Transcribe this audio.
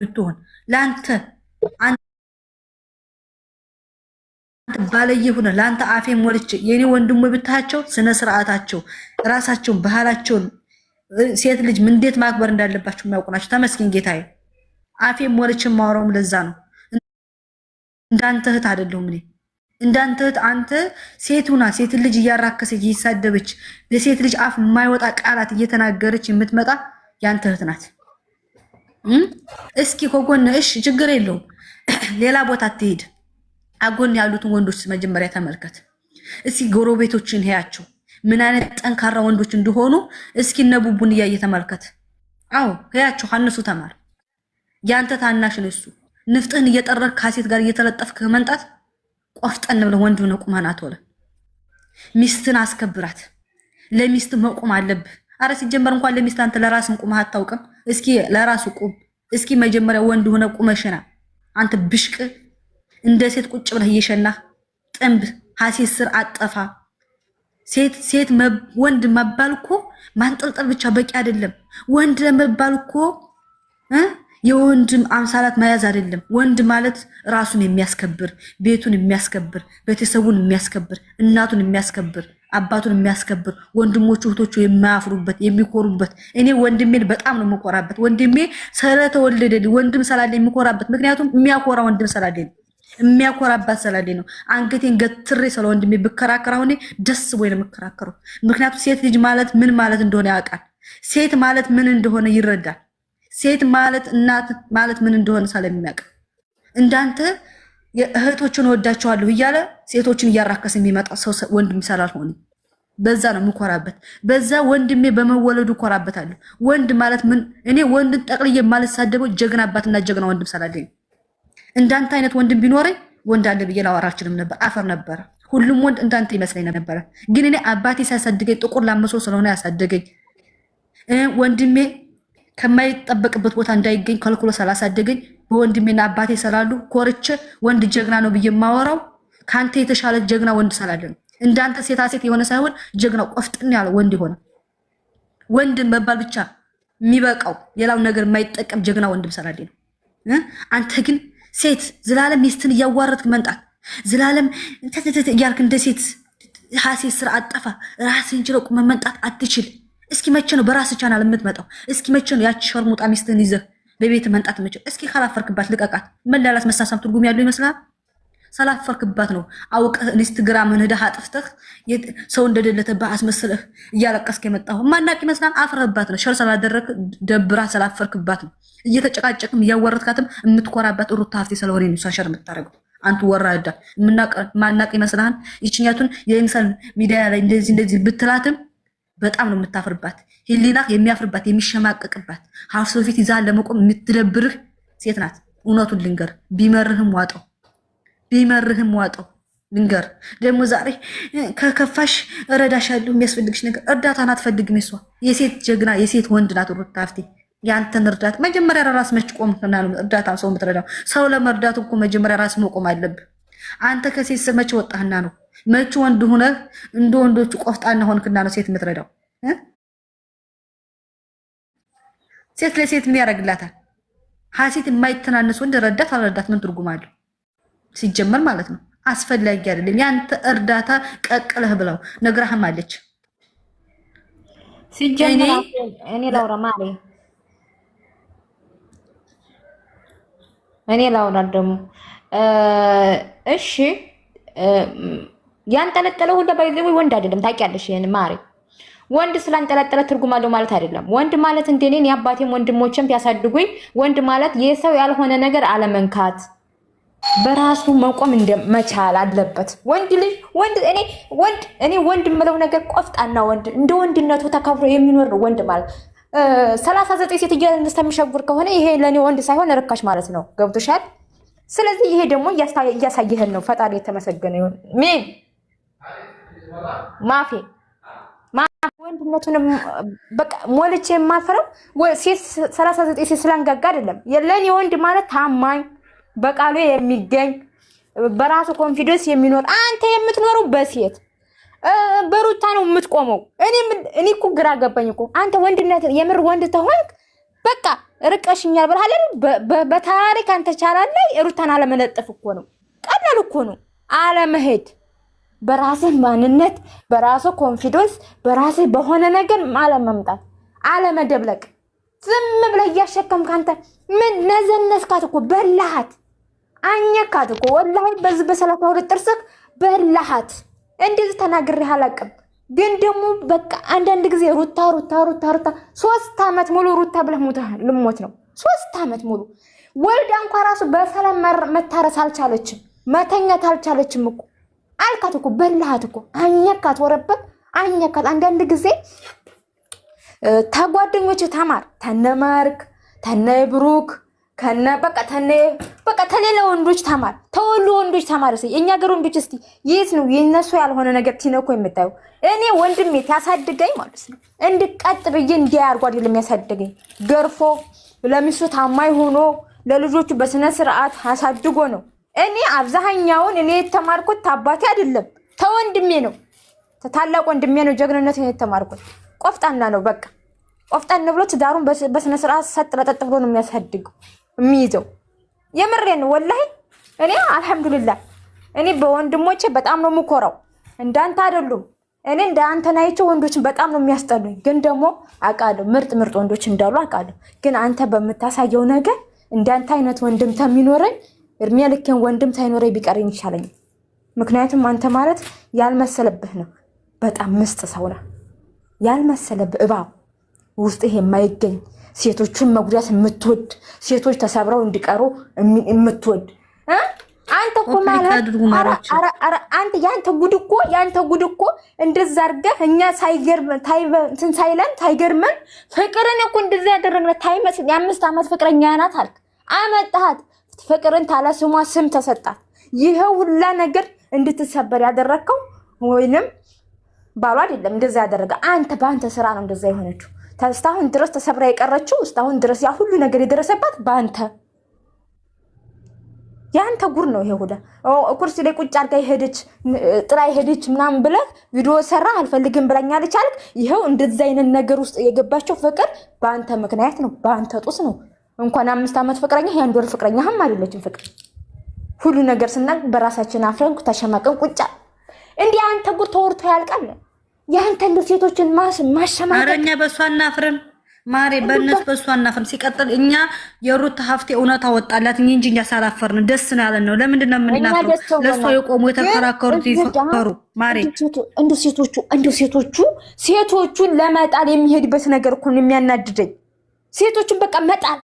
ብትሆን ለአንተ ባለየ ሆነ ለአንተ አፌ ሞልቼ የኔ ወንድሞ ብታቸው ስነ ስርዓታቸው ራሳቸውን ባህላቸውን ሴት ልጅ ምን እንዴት ማክበር እንዳለባቸው የሚያውቁ ናቸው። ተመስገን ጌታዬ። አፌ ሞልቼ ማወራውም ለዛ ነው። እንዳንተ እህት አይደለሁም እኔ እንዳንተ እህት። አንተ ሴቱና ሴት ልጅ እያራከሰች እየሳደበች ለሴት ልጅ አፍ የማይወጣ ቃላት እየተናገረች የምትመጣ ያንተ እህት ናት። እስኪ ከጎን እሺ ችግር የለውም ሌላ ቦታ አትሄድ። አጎን ያሉትን ወንዶች መጀመሪያ ተመልከት። እስኪ ጎረቤቶችን ሄያቸው ምን አይነት ጠንካራ ወንዶች እንደሆኑ እስኪ ነቡቡን እያየ ተመልከት። አዎ ሄያቸው ከነሱ ተማር። ያንተ ታናሽ ነው እሱ። ንፍጥህን እየጠረክ ካሴት ጋር እየተለጠፍክ መንጣት ቆፍጠን ብለህ ወንድ ሆነ ቁማና ተወለ። ሚስትን አስከብራት። ለሚስት መቆም አለብህ። አረ ሲጀመር እንኳን ለሚስት አንተ ለራስን ቁመህ አታውቅም። እስኪ ለራሱ ቁም። እስኪ መጀመሪያ ወንድ ሆነ ቁመሽና አንተ ብሽቅ እንደ ሴት ቁጭ ብለህ እየሸናህ ጥንብ ሐሴት ስር አጠፋ። ሴት ወንድ መባል እኮ ማንጠልጠል ብቻ በቂ አይደለም። ወንድ ለመባል እኮ የወንድም አምሳላት መያዝ አይደለም። ወንድ ማለት ራሱን የሚያስከብር፣ ቤቱን የሚያስከብር፣ ቤተሰቡን የሚያስከብር፣ እናቱን የሚያስከብር፣ አባቱን የሚያስከብር፣ ወንድሞቹ እህቶቹ የማያፍሩበት የሚኮሩበት። እኔ ወንድሜን በጣም ነው የምኮራበት። ወንድሜ ስለተወለደልኝ ወንድም ስላለኝ የምኮራበት ምክንያቱም የሚያኮራ ወንድም ስላለኝ ነው። የሚያኮራባት ስላለኝ ነው። አንገቴን ገትሬ ስለ ወንድሜ ብከራከር አሁን ደስ ብሎኝ ነው የምከራከረው። ምክንያቱም ሴት ልጅ ማለት ምን ማለት እንደሆነ ያውቃል። ሴት ማለት ምን እንደሆነ ይረዳል። ሴት ማለት እናት ማለት ምን እንደሆነ ስለሚያውቅ እንዳንተ እህቶችን ወዳቸዋለሁ እያለ ሴቶችን እያራከሰ የሚመጣ ሰው ወንድም ስላልሆነ በዛ ነው የምኮራበት። በዛ ወንድሜ በመወለዱ እኮራበታለሁ። ወንድ ማለት ምን እኔ ወንድን ጠቅልዬ የማልሳደበው ጀግና አባትና ጀግና ወንድም ስላለኝ። እንዳንተ አይነት ወንድም ቢኖረኝ ወንድ አለ ብዬ ላወራ አልችልም ነበር። አፈር ነበረ። ሁሉም ወንድ እንዳንተ ይመስለኝ ነበረ። ግን እኔ አባቴ ሲያሳድገኝ ጥቁር ላመሶ ስለሆነ ያሳደገኝ ወንድሜ ከማይጠበቅበት ቦታ እንዳይገኝ ከልክሎ ስላሳደገኝ በወንድሜና አባቴ ስላሉ ኮርቼ ወንድ ጀግና ነው ብዬ የማወራው ከአንተ የተሻለ ጀግና ወንድ ስላለ ነው። እንዳንተ ሴታ ሴት የሆነ ሳይሆን ጀግና ቆፍጥን ያለ ወንድ የሆነ ወንድም መባል ብቻ የሚበቃው ሌላው ነገር የማይጠቀም ጀግና ወንድም ስላለ ነው። አንተ ግን ሴት ዝላለም ሚስትን እያዋረድክ መንጣት ዝላለም እያልክ እንደ ሴት ሐሴት ስራ አጠፋ ራስን ችለው ቁመ መንጣት አትችል። እስኪ መቼ ነው በራስ ቻናል የምትመጣው? እስኪ መቼ ነው ያቺ ሸርሙጣ ሚስትህን ይዘህ በቤት መንጣት መቼ? እስኪ ካላፈርክባት ልቀቃት። መላላስ መሳሳም ትርጉም ያለው ይመስላል። ሳላፈርክባት ነው አውቀህ ኢንስታግራምን ሄደህ አጥፍተህ ሰው እንደደለተብህ አስመስለህ እያለቀስክ የመጣው ማናቅ ይመስላል። አፍረህባት ነው። ሸር ስላደረክ ደብራ ስላፈርክባት ነው። እየተጨቃጨቅም እያወረድካትም የምትኮራባት ሩታ ሀፍቴ ስለሆነ ነው እሷ ሸር የምታደርገው። አንቱ ወራዳ ማናቅ ይመስላል። ይችኛቱን የኢንሳን ሚዲያ ላይ እንደዚህ ብትላትም በጣም ነው የምታፍርባት። ሂሊና የሚያፍርባት የሚሸማቀቅባት ሀፍ ሰው ፊት ይዛ ለመቆም የምትደብርህ ሴት ናት። እውነቱን ልንገር ቢመርህም ዋጠው ልንገር። ደግሞ ዛሬ ከከፋሽ እረዳሻለሁ የሚያስፈልግሽ ነገር እርዳታን አትፈልግም። እሷ የሴት ጀግና የሴት ወንድ ናት ሩታ ሀፍቴ። ያንተን እርዳታ መጀመሪያ ራስ መች ቆምና ነው እርዳታ ሰው የምትረዳው። ሰው ለመርዳቱ እኮ መጀመሪያ ራስ መቆም አለብህ። አንተ ከሴት ስር መች ወጣህና ነው? መች ወንድ ሆነህ እንደ ወንዶቹ ቆፍጣና ሆንክና ነው ሴት የምትረዳው? ሴት ለሴት ምን ያደርግላታል? ሀሴት የማይተናነስ ወንድ ረዳት አልረዳት ምን ትርጉም አለው? ሲጀመር ማለት ነው አስፈላጊ አይደለም። ያንተ እርዳታ ቀቅለህ ብለው ነግራህም አለች። ሲጀመር እኔ ላውራ ማለት እኔ ላውራ ደግሞ እሺ ያንጠለጠለ ሁሉ ባይዘው ወንድ አይደለም። ታውቂያለሽ? ይሄን ማሪ ወንድ ስላንጠለጠለ ትርጉም አለው ማለት አይደለም። ወንድ ማለት እንደኔ የአባቴም ወንድሞችም ቢያሳድጉኝ ወንድ ማለት የሰው ያልሆነ ነገር አለመንካት በራሱ መቆም እንደመቻል አለበት። ወንድ ልጅ እኔ ወንድ የምለው ነገር ቆፍጣና ወንድ እንደ ወንድነቱ ተከብሮ የሚኖር ነው ወንድ ማለት 39 ሴት እንደሚሸጉር ከሆነ ይሄ ለኔ ወንድ ሳይሆን ርካሽ ማለት ነው። ገብቶሻል? ስለዚህ ይሄ ደግሞ እያሳየህን ነው። ፈጣሪ የተመሰገነ ይሁን። ምን ማፊ ወንድነቱንም በቃ ሞልቼ የማፈረው ሴት 39 ሴት ስላንጋጋ አይደለም። ለኔ ወንድ ማለት ታማኝ፣ በቃሉ የሚገኝ፣ በራሱ ኮንፊደንስ የሚኖር። አንተ የምትኖረው በሴት በሩታ ነው የምትቆመው። እኔ እኮ ግራ ገባኝ እኮ አንተ ወንድነት የምር ወንድ ተሆንክ በቃ ርቀሽኛል ብለሃል። በታሪክ አንተ ቻላል ላይ ሩታን አለመለጠፍ እኮ ነው። ቀላል እኮ ነው አለመሄድ። በራስህ ማንነት፣ በራስህ ኮንፊደንስ፣ በራስህ በሆነ ነገር አለመምጣት፣ አለመደብለቅ። ዝም ብለህ እያሸከምክ አንተ ምን ነዘነስካት እኮ በላሃት፣ አኘካት እኮ ወላሂ። በዚህ በ32 ጥርስህ በላሃት። እንደዚህ ተናግሬህ አላውቅም። ግን ደግሞ በቃ አንዳንድ ጊዜ ሩታ 3 ዓመት ሙሉ ሩታ ብለህ ሞተሃል። ልሞት ነው 3 ዓመት ሙሉ ወልዳ እንኳን ራሱ በሰላም መታረስ አልቻለችም፣ መተኛት አልቻለችም እኮ አልካት እኮ በላሃት እኮ አኘካት፣ ወረበት አኘካት። አንዳንድ ጊዜ ተጓደኞች ተማር፣ ተነማርክ፣ ተነብሩክ፣ በቃ ተሌላ ወንዶች ተማር፣ ተወሉ ወንዶች ተማር። የኛ ገር ወንዶች እስቲ የት ነው የነሱ ያልሆነ ነገር ትነኮ የምታዩ? እኔ ወንድሜ ያሳድገኝ ማለት ነው እንድቀጥ ብዬ እንዲያርጓ አይደለም ያሳድገኝ፣ ገርፎ ለሚስቱ ታማኝ ሆኖ ለልጆቹ በስነ ስርዓት አሳድጎ ነው። እኔ አብዛኛውን እኔ የተማርኩት ታባቴ አይደለም ተወንድሜ ነው፣ ታላቅ ወንድሜ ነው። ጀግንነት ነው የተማርኩት። ቆፍጣና ነው በቃ ቆፍጣን ብሎ ትዳሩን በስነ ስርዓት ሰጥ ለጠጥ ብሎ ነው የሚያሳድገው የሚይዘው። የምሬን ነው ወላሂ። እኔ አልሐምዱሊላህ እኔ በወንድሞቼ በጣም ነው የምኮራው። እንዳንተ አይደሉም። እኔ እንዳንተ ናይቸው ወንዶችን በጣም ነው የሚያስጠሉኝ። ግን ደግሞ አውቃለሁ ምርጥ ወንዶች እንዳሉ አውቃለሁ። ግን አንተ በምታሳየው ነገር እንዳንተ አይነት ወንድም ተሚኖረኝ እድሜ ልኬን ወንድም ሳይኖረኝ ቢቀረኝ ይሻለኛል። ምክንያቱም አንተ ማለት ያልመሰለብህ ነው። በጣም ምስጥ ሰው ነህ። ያልመሰለብህ እባብ ውስጥ የማይገኝ ሴቶቹን መጉዳት የምትወድ ሴቶች ተሰብረው እንዲቀሩ የምትወድ አንተ እኮ ማለት አንተ ያንተ ጉድ እኮ እንደዛ አድርገህ እኛ ሳይገርመን ፍቅርን እኮ እንደዛ ያደረግነ ታይመስል የ5 ዓመት ፍቅረኛ ናት አልክ አመጣሃት። ፍቅርን ታለስሟ ስም ተሰጣት። ይሄ ሁላ ነገር እንድትሰበር ያደረከው ወይንም ባሏ አይደለም እንደዛ ያደረገ አንተ በአንተ ስራ ነው እንደዛ የሆነችው። እስካሁን ድረስ ተሰብራ የቀረችው እስካሁን ድረስ ያ ሁሉ ነገር የደረሰባት በአንተ ያንተ ጉር ነው። ይሄ ሁላ ኩርሲ ላይ ቁጭ አድርጋ ሄደች ጥላ ሄደች ምናምን ብለህ ቪዲዮ ሰራ አልፈልግም ብላኛለች አልክ። ይሄው እንደዛ አይነት ነገር ውስጥ የገባቸው ፍቅር በአንተ ምክንያት ነው፣ በአንተ ጡስ ነው። እንኳን 5 ዓመት ፍቅረኛ የ1 ወር ፍቅረኛህም አይደለችም ፍቅር። ሁሉ ነገር ስናቅ በራሳችን አፍረን ተሸማቀን ቁጫ እንዲህ አንተ ጉር ተወርቶ ያልቃል። ያንተ እንደ ሴቶችን ማሸማቀቅ አረኛ በሷ እናፍረን ማሬ በእነሱ በሷ እናፍረን። ሲቀጥል እኛ የሩት ሀፍቴ እውነታ ወጣላት እንጂ እኛ ሳላፈርን ደስ ነው ያለን ነው። ለምንድን ነው የምንናፍረው? ለሷ የቆሙ የተከራከሩት ይፈከሩ ማሬ። እንደ ሴቶቹን ለመጣል የሚሄድበት ነገር እኮ ነው የሚያናድደኝ። ሴቶቹን በቃ መጣል